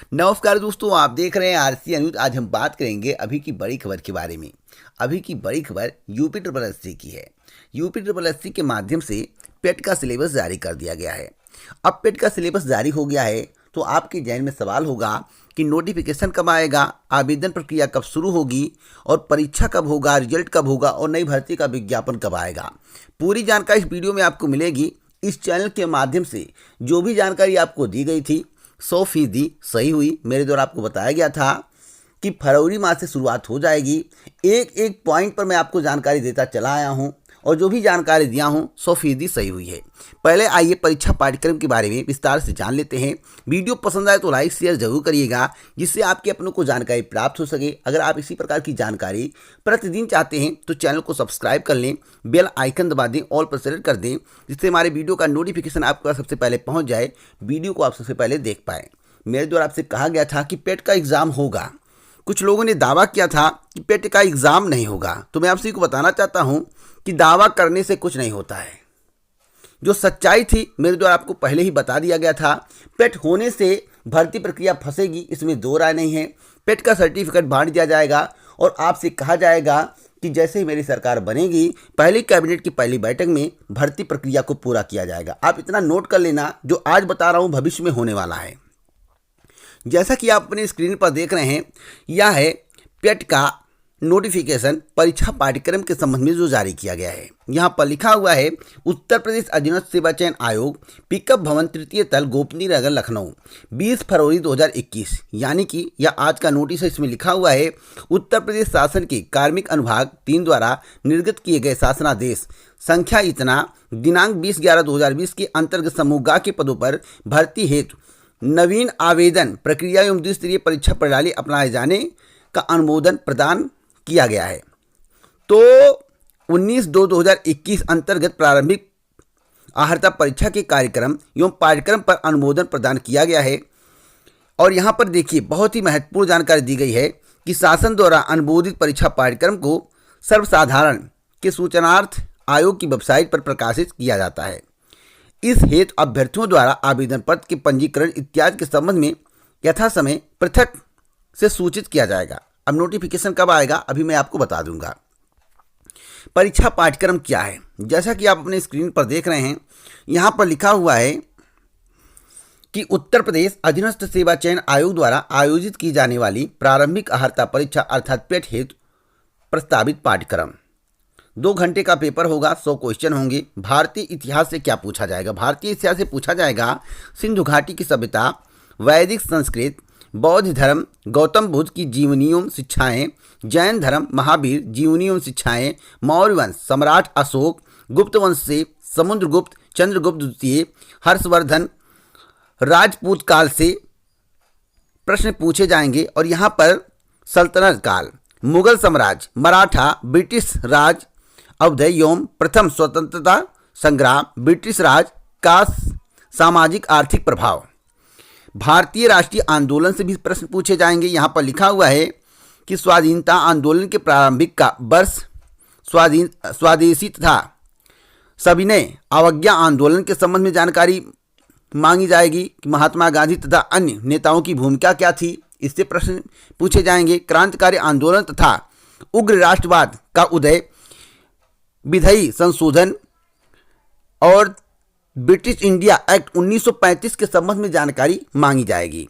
नमस्कार दोस्तों, आप देख रहे हैं आरसी न्यूज। आज हम बात करेंगे अभी की बड़ी खबर के बारे में। अभी की बड़ी खबर यूपी ट्रिपल एससी की है। यूपी ट्रिपल एससी के माध्यम से पेट का सिलेबस जारी कर दिया गया है। अब पेट का सिलेबस जारी हो गया है तो आपके जहन में सवाल होगा कि नोटिफिकेशन कब आएगा, आवेदन प्रक्रिया कब शुरू होगी और परीक्षा कब होगा, रिजल्ट कब होगा और नई भर्ती का विज्ञापन कब आएगा। पूरी जानकारी इस वीडियो में आपको मिलेगी। इस चैनल के माध्यम से जो भी जानकारी आपको दी गई थी 100% सही हुई। मेरे द्वारा आपको बताया गया था कि फरवरी माह से शुरुआत हो जाएगी। एक एक पॉइंट पर मैं आपको जानकारी देता चला आया हूं और जो भी जानकारी दिया हूं 100% सही हुई है। पहले आइए परीक्षा पाठ्यक्रम के बारे में विस्तार से जान लेते हैं। वीडियो पसंद आए तो लाइक शेयर जरूर करिएगा, जिससे आपके अपनों को जानकारी प्राप्त हो सके। अगर आप इसी प्रकार की जानकारी प्रतिदिन चाहते हैं तो चैनल को सब्सक्राइब कर लें, बेल आइकन दबा दें, ऑल पर सेलेक्ट कर दें, जिससे हमारे वीडियो का नोटिफिकेशन आपके पास सबसे पहले पहुँच जाए, वीडियो को आप सबसे पहले देख पाएँ। मेरे द्वारा आपसे कहा गया था कि पेट का एग्ज़ाम होगा। कुछ लोगों ने दावा किया था कि पेट का एग्ज़ाम नहीं होगा, तो मैं आपसे को बताना चाहता हूं कि दावा करने से कुछ नहीं होता है। जो सच्चाई थी मेरे द्वारा आपको पहले ही बता दिया गया था। पेट होने से भर्ती प्रक्रिया फंसेगी, इसमें दो राय नहीं है। पेट का सर्टिफिकेट बांट दिया जाएगा और आपसे कहा जाएगा कि जैसे ही मेरी सरकार बनेगी पहली कैबिनेट की पहली बैठक में भर्ती प्रक्रिया को पूरा किया जाएगा। आप इतना नोट कर लेना, जो आज बता रहा हूँ भविष्य में होने वाला है। जैसा कि आप अपने स्क्रीन पर देख रहे हैं, यह है पेट का नोटिफिकेशन परीक्षा पाठ्यक्रम के संबंध में जो जारी किया गया है। यहाँ पर लिखा हुआ है उत्तर प्रदेश अधीनस्थ सेवा चयन आयोग, पिकअप भवन, तृतीय तल, गोपनीय नगर, लखनऊ, 20 फरवरी 2021। यानी कि यह आज का नोटिस है। इसमें लिखा हुआ है उत्तर प्रदेश शासन के कार्मिक अनुभाग 3 द्वारा निर्गत किए गए शासनादेश संख्या इतना दिनांक 20/11/2020 के अंतर्गत समूह ग के पदों पर भर्ती हेतु नवीन आवेदन प्रक्रिया एवं द्विस्तरीय परीक्षा प्रणाली अपनाए जाने का अनुमोदन प्रदान किया गया है। तो 19/2/2021 अंतर्गत प्रारंभिक अर्हता परीक्षा के कार्यक्रम एवं पाठ्यक्रम पर अनुमोदन प्रदान किया गया है। और यहाँ पर देखिए बहुत ही महत्वपूर्ण जानकारी दी गई है कि शासन द्वारा अनुमोदित परीक्षा पाठ्यक्रम को सर्वसाधारण के सूचनार्थ आयोग की वेबसाइट पर प्रकाशित किया जाता है। इस हेतु अभ्यर्थियों द्वारा आवेदन पत्र के पंजीकरण इत्यादि के संबंध में यथा समय पृथक से सूचित किया जाएगा। अब नोटिफिकेशन कब आएगा अभी मैं आपको बता दूंगा। परीक्षा पाठ्यक्रम क्या है, जैसा कि आप अपने स्क्रीन पर देख रहे हैं, यहाँ पर लिखा हुआ है कि उत्तर प्रदेश अधीनस्थ सेवा चयन आयोग द्वारा आयोजित की जाने वाली प्रारंभिक अर्हता परीक्षा अर्थात पेट हेतु प्रस्तावित पाठ्यक्रम 2 घंटे का पेपर होगा। 100 क्वेश्चन होंगे। भारतीय इतिहास से क्या पूछा जाएगा? भारतीय इतिहास से पूछा जाएगा सिंधु घाटी की सभ्यता, वैदिक संस्कृत, बौद्ध धर्म, गौतम बुद्ध की जीवनी एवं शिक्षाएं, जैन धर्म, महावीर जीवनी एवं शिक्षाएं, मौर्य वंश, सम्राट अशोक, गुप्त वंश से समुद्रगुप्त, चंद्रगुप्त द्वितीय, हर्षवर्धन, राजपूत काल से प्रश्न पूछे जाएंगे। और यहाँ पर सल्तनत काल, मुगल साम्राज्य, मराठा, ब्रिटिश राज, अवधेय एवं प्रथम स्वतंत्रता संग्राम, ब्रिटिश राज का सामाजिक आर्थिक प्रभाव, भारतीय राष्ट्रीय आंदोलन से भी प्रश्न पूछे जाएंगे। यहाँ पर लिखा हुआ है कि स्वाधीनता आंदोलन के प्रारंभिक का वर्ष, स्वदेशी तथा सविनय अवज्ञा आंदोलन के संबंध में जानकारी मांगी जाएगी कि महात्मा गांधी तथा अन्य नेताओं की भूमिका क्या थी, इससे प्रश्न पूछे जाएंगे। क्रांतिकारी आंदोलन तथा उग्र राष्ट्रवाद का उदय, विधेयी संशोधन और ब्रिटिश इंडिया एक्ट 1935 के संबंध में जानकारी मांगी जाएगी।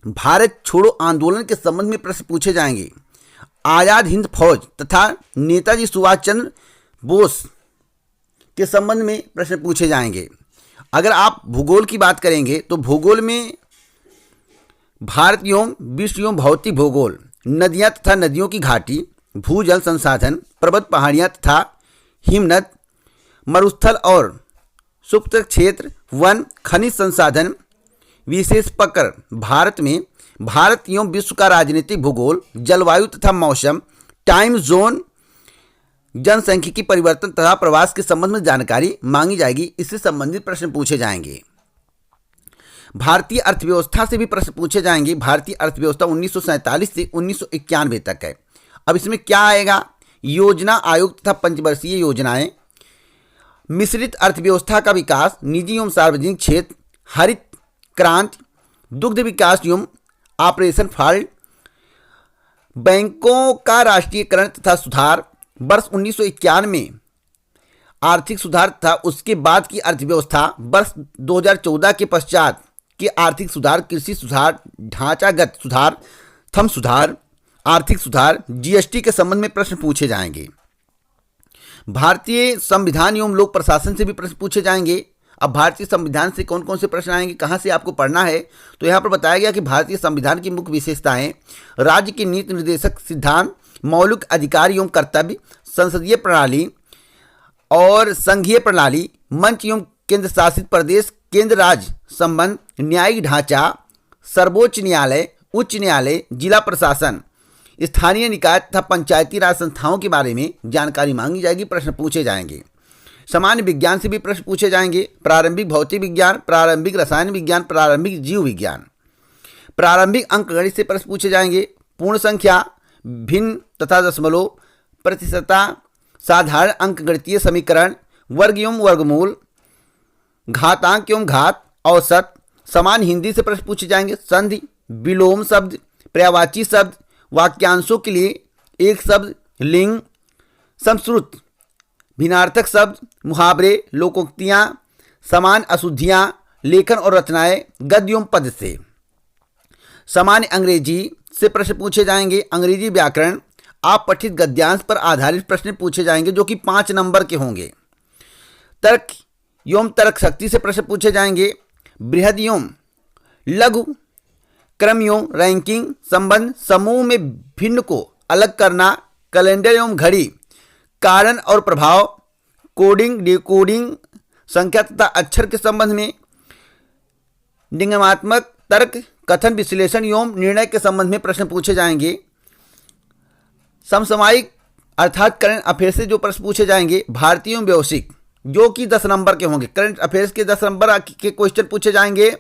भारत छोड़ो आंदोलन के संबंध में प्रश्न पूछे जाएंगे। आज़ाद हिंद फौज तथा नेताजी सुभाष चंद्र बोस के संबंध में प्रश्न पूछे जाएंगे। अगर आप भूगोल की बात करेंगे तो भूगोल में भारत एवं विश्व एवं भौतिक भूगोल, नदियाँ तथा नदियों की घाटी, भूजल संसाधन, पर्वत पहाड़ियाँ तथा हिमनद, मरुस्थल और सुप्त क्षेत्र, वन, खनिज संसाधन, विशेष पकड़, भारत में भारत एवं विश्व का राजनीतिक भूगोल, जलवायु तथा मौसम, टाइम जोन, जनसांख्यिकी परिवर्तन तथा प्रवास के संबंध में जानकारी मांगी जाएगी। इससे संबंधित प्रश्न पूछे जाएंगे। भारतीय अर्थव्यवस्था से भी प्रश्न पूछे जाएंगे। भारतीय अर्थव्यवस्था 1947 से 1991 तक है। अब इसमें क्या आएगा? योजना आयोग तथा पंचवर्षीय योजनाएं, मिश्रित अर्थव्यवस्था का विकास, निजी एवं सार्वजनिक क्षेत्र, हरित क्रांति, दुग्ध विकास एवं ऑपरेशन फ्लड, बैंकों का राष्ट्रीयकरण तथा सुधार, वर्ष 1991 में आर्थिक सुधार था, उसके बाद की अर्थव्यवस्था, वर्ष 2014 के पश्चात के आर्थिक सुधार, कृषि सुधार, ढांचागत सुधार, थम सुधार, आर्थिक सुधार, जीएसटी के संबंध में प्रश्न पूछे जाएंगे। भारतीय संविधान एवं लोक प्रशासन से भी प्रश्न पूछे जाएंगे। अब भारतीय संविधान से कौन कौन से प्रश्न आएंगे, कहाँ से आपको पढ़ना है, तो यहाँ पर बताया गया कि भारतीय संविधान की मुख्य विशेषताएं, राज्य के नीति निर्देशक सिद्धांत, मौलिक अधिकार एवं कर्तव्य, संसदीय प्रणाली और संघीय प्रणाली, मंच एवं केंद्र शासित प्रदेश, केंद्र राज्य संबंध, न्यायिक ढांचा, सर्वोच्च न्यायालय, उच्च न्यायालय, जिला प्रशासन, स्थानीय निकाय तथा पंचायती राज संस्थाओं के बारे में जानकारी मांगी जाएगी, प्रश्न पूछे जाएंगे। सामान्य विज्ञान से भी प्रश्न पूछे जाएंगे, प्रारंभिक भौतिक विज्ञान, प्रारंभिक रसायन विज्ञान, प्रारंभिक जीव विज्ञान। प्रारंभिक अंकगणित से प्रश्न पूछे जाएंगे, पूर्ण संख्या, भिन्न तथा दशमलव, प्रतिशतता, साधारण अंकगणितीय समीकरण, वर्ग एवं वर्गमूल, घातांक एवं घात, औसत। समान हिंदी से प्रश्न पूछे जाएंगे, संधि, विलोम शब्द, पर्यायवाची शब्द, वाक्यांशों के लिए एक शब्द, लिंग, संस्कृत, भिन्नार्थक शब्द, मुहावरे, लोकोक्तियाँ, समान अशुद्धियाँ, लेखन और रचनाएं, गद्य एवं पद्य से। सामान्य अंग्रेजी से प्रश्न पूछे जाएंगे, अंग्रेजी व्याकरण, आप पठित गद्यांश पर आधारित प्रश्न पूछे जाएंगे जो कि 5 नंबर के होंगे। तर्क एवं तर्क शक्ति से प्रश्न पूछे जाएंगे, बृहद एवं लघु, क्रम एवं रैंकिंग, संबंध, समूह में भिन्न को अलग करना, कैलेंडर एवं घड़ी, कारण और प्रभाव, कोडिंग, डिकोडिंग, संख्या तथा अक्षर के संबंध में, निगमात्मक तर्क, कथन विश्लेषण एवं निर्णय के संबंध में प्रश्न पूछे जाएंगे। समसामयिक अर्थात करंट अफेयर्स से जो प्रश्न पूछे जाएंगे, भारतीय एवं वैश्विक, जो कि 10 नंबर के होंगे, करंट अफेयर्स के 10 नंबर के क्वेश्चन पूछे जाएंगे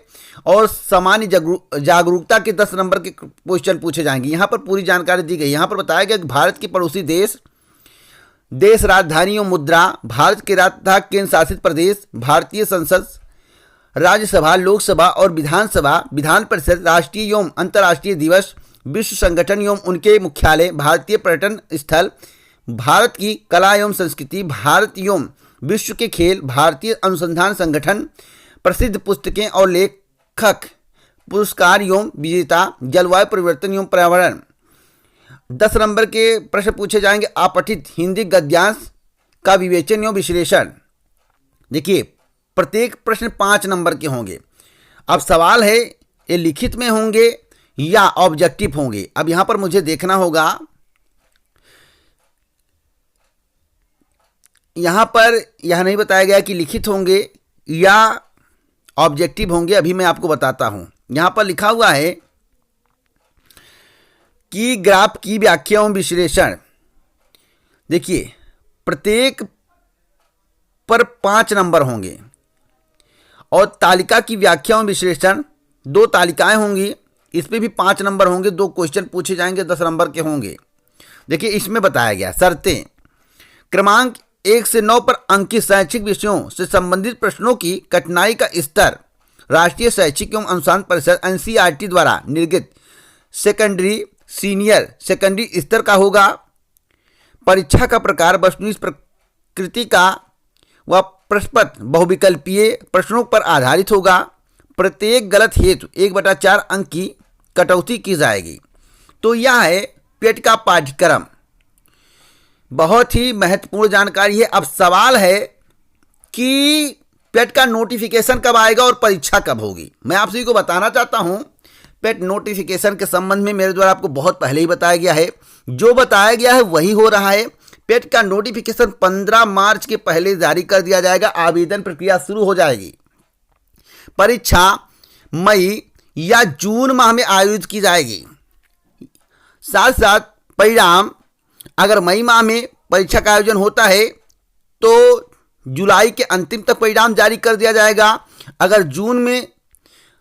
और सामान्य जागरूकता के 10 नंबर के क्वेश्चन पूछे जाएंगे। यहाँ पर पूरी जानकारी दी गई। यहाँ पर बताया गया कि भारत के पड़ोसी देश, देश, राजधानी एवं मुद्रा, भारत के राज्य तथा केंद्र शासित प्रदेश, भारतीय संसद, राज्यसभा, लोकसभा और विधानसभा, विधान परिषद, राष्ट्रीय एवं अंतर्राष्ट्रीय दिवस, विश्व संगठन एवं उनके मुख्यालय, भारतीय पर्यटन स्थल, भारत की कला एवं संस्कृति, भारत एवं विश्व के खेल, भारतीय अनुसंधान संगठन, प्रसिद्ध पुस्तकें और लेखक, पुरस्कार एवं विजेता, जलवायु परिवर्तन एवं पर्यावरण। 10 नंबर के प्रश्न पूछे जाएंगे, अपठित हिंदी गद्यांश का विवेचन एवं विश्लेषण। देखिए, प्रत्येक प्रश्न 5 नंबर के होंगे। अब सवाल है, ये लिखित में होंगे या ऑब्जेक्टिव होंगे। अब यहां पर मुझे देखना होगा, यहां पर यह नहीं बताया गया कि लिखित होंगे या ऑब्जेक्टिव होंगे। अभी मैं आपको बताता हूं। यहां पर लिखा हुआ है कि ग्राफ की व्याख्या एवं विश्लेषण। देखिए, प्रत्येक पर 5 नंबर होंगे और तालिका की व्याख्या एवं विश्लेषण, 2 तालिकाएं होंगी, इस पे भी 5 नंबर होंगे। 2 क्वेश्चन पूछे जाएंगे, 10 नंबर के होंगे। देखिए, इसमें बताया गया शर्तें, क्रमांक 1 से 9 पर अंकित शैक्षिक विषयों से संबंधित प्रश्नों की कठिनाई का स्तर राष्ट्रीय शैक्षिक एवं अनुसंधान परिषद एनसीईआरटी द्वारा निर्गत सेकेंडरी, सीनियर सेकेंडरी स्तर का होगा। परीक्षा का प्रकार वस्तुनिष्ठ प्रकृति का व प्रश्नपत्र बहुविकल्पीय प्रश्नों पर आधारित होगा। प्रत्येक गलत हेतु 1/4 अंक की कटौती की जाएगी। तो यह है पेट का पाठ्यक्रम। बहुत ही महत्वपूर्ण जानकारी है। अब सवाल है कि पेट का नोटिफिकेशन कब आएगा और परीक्षा कब होगी। मैं आप सभी को बताना चाहता हूं, पेट नोटिफिकेशन के संबंध में मेरे द्वारा आपको बहुत पहले ही बताया गया है। जो बताया गया है वही हो रहा है। पेट का नोटिफिकेशन 15 मार्च के पहले जारी कर दिया जाएगा। आवेदन प्रक्रिया शुरू हो जाएगी। परीक्षा मई या जून माह में आयोजित की जाएगी। साथ साथ परिणाम, अगर मई माह में परीक्षा का आयोजन होता है तो जुलाई के अंतिम तक परिणाम जारी कर दिया जाएगा। अगर जून में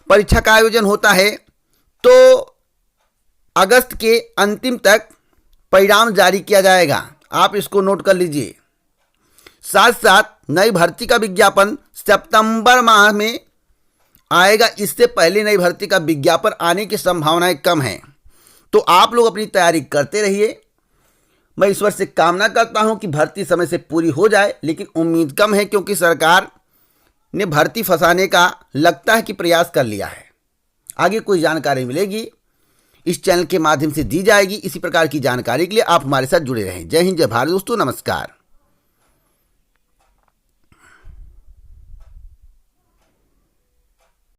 परीक्षा का आयोजन होता है तो अगस्त के अंतिम तक परिणाम जारी किया जाएगा। आप इसको नोट कर लीजिए। साथ साथ नई भर्ती का विज्ञापन सितंबर माह में आएगा, इससे पहले नई भर्ती का विज्ञापन आने की संभावनाएं कम हैं। तो आप लोग अपनी तैयारी करते रहिए। मैं ईश्वर से कामना करता हूं कि भर्ती समय से पूरी हो जाए, लेकिन उम्मीद कम है क्योंकि सरकार ने भर्ती फंसाने का लगता है कि प्रयास कर लिया है। आगे कोई जानकारी मिलेगी इस चैनल के माध्यम से दी जाएगी। इसी प्रकार की जानकारी के लिए आप हमारे साथ जुड़े रहें। जय हिंद, जय भारत दोस्तों, नमस्कार।